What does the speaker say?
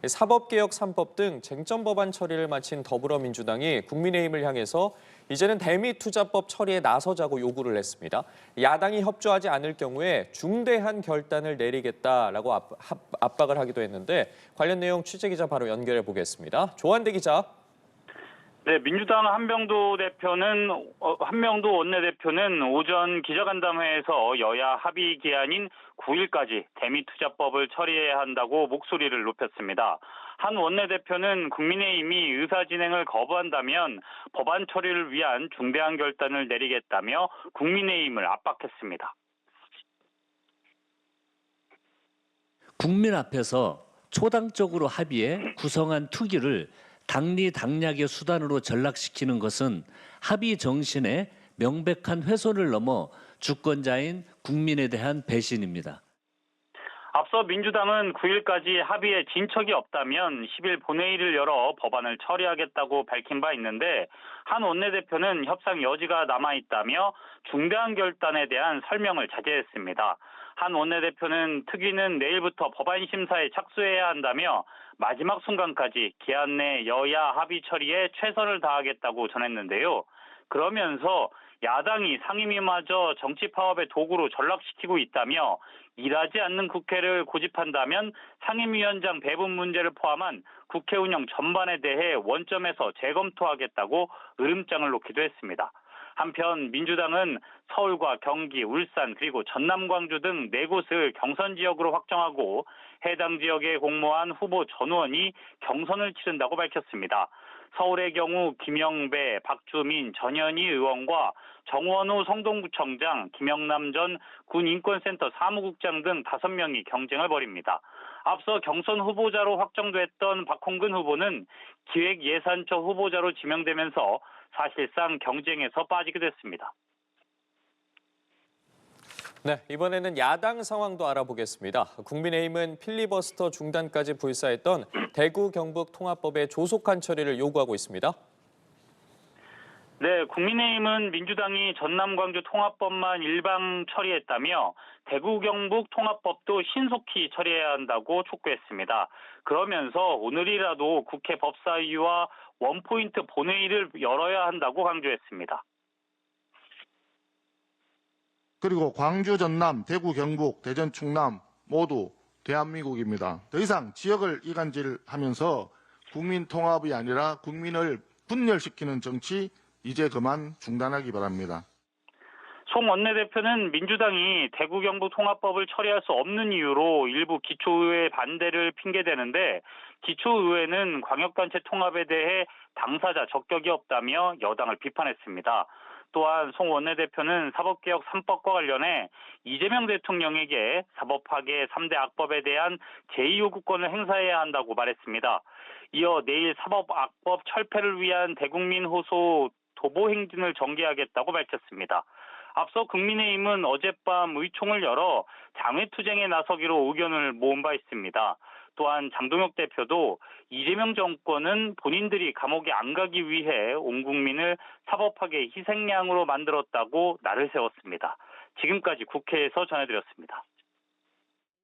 사법개혁 3법 등 쟁점 법안 처리를 마친 더불어민주당이 국민의힘을 향해서 이제는 대미투자법 처리에 나서자고 요구를 했습니다. 야당이 협조하지 않을 경우에 중대한 결단을 내리겠다라고 압박을 하기도 했는데 관련 내용 취재기자 바로 연결해 보겠습니다. 조한대 기자. 네, 민주당 한명도 원내대표는 오전 기자간담회에서 여야 합의 기한인 9일까지 대미투자법을 처리해야 한다고 목소리를 높였습니다. 한 원내대표는 국민의힘이 의사진행을 거부한다면 법안 처리를 위한 중대한 결단을 내리겠다며 국민의힘을 압박했습니다. 국민 앞에서 초당적으로 합의해 구성한 투기를 당리당략의 수단으로 전락시키는 것은 합의 정신의 명백한 훼손을 넘어 주권자인 국민에 대한 배신입니다. 앞서 민주당은 9일까지 합의에 진척이 없다면 10일 본회의를 열어 법안을 처리하겠다고 밝힌 바 있는데 한 원내대표는 협상 여지가 남아있다며 중대한 결단에 대한 설명을 자제했습니다. 한 원내대표는 특위는 내일부터 법안 심사에 착수해야 한다며 마지막 순간까지 기한 내 여야 합의 처리에 최선을 다하겠다고 전했는데요. 그러면서 야당이 상임위마저 정치 파업의 도구로 전락시키고 있다며 일하지 않는 국회를 고집한다면 상임위원장 배분 문제를 포함한 국회 운영 전반에 대해 원점에서 재검토하겠다고 으름장을 놓기도 했습니다. 한편 민주당은 서울과 경기, 울산 그리고 전남, 광주 등 4곳을 경선 지역으로 확정하고 해당 지역에 공모한 후보 전원이 경선을 치른다고 밝혔습니다. 서울의 경우 김영배, 박주민, 전현희 의원과 정원우 성동구청장, 김영남 전 군인권센터 사무국장 등 5명이 경쟁을 벌입니다. 앞서 경선 후보자로 확정됐던 박홍근 후보는 기획예산처 후보자로 지명되면서 사실상 경쟁에서 빠지게 됐습니다. 네, 이번에는 야당 상황도 알아보겠습니다. 국민의힘은 필리버스터 중단까지 불사했던 대구 경북 통합법의 조속한 처리를 요구하고 있습니다. 네, 국민의힘은 민주당이 전남 광주 통합법만 일방 처리했다며 대구 경북 통합법도 신속히 처리해야 한다고 촉구했습니다. 그러면서 오늘이라도 국회 법사위와 원포인트 본회의를 열어야 한다고 강조했습니다. 그리고 광주, 전남, 대구, 경북, 대전, 충남 모두 대한민국입니다. 더 이상 지역을 이간질하면서 국민 통합이 아니라 국민을 분열시키는 정치 이제 그만 중단하기 바랍니다. 송 원내대표는 민주당이 대구 경북 통합법을 처리할 수 없는 이유로 일부 기초의회 반대를 핑계대는데 기초의회는 광역단체 통합에 대해 당사자 적격이 없다며 여당을 비판했습니다. 또한 송 원내대표는 사법개혁 3법과 관련해 이재명 대통령에게 사법파괴 3대 악법에 대한 제2요구권을 행사해야 한다고 말했습니다. 이어 내일 사법악법 철폐를 위한 대국민 호소 도보 행진을 전개하겠다고 밝혔습니다. 앞서 국민의힘은 어젯밤 의총을 열어 장외투쟁에 나서기로 의견을 모은 바 있습니다. 또한 장동혁 대표도 이재명 정권은 본인들이 감옥에 안 가기 위해 온 국민을 사법하게 희생양으로 만들었다고 날을 세웠습니다. 지금까지 국회에서 전해드렸습니다.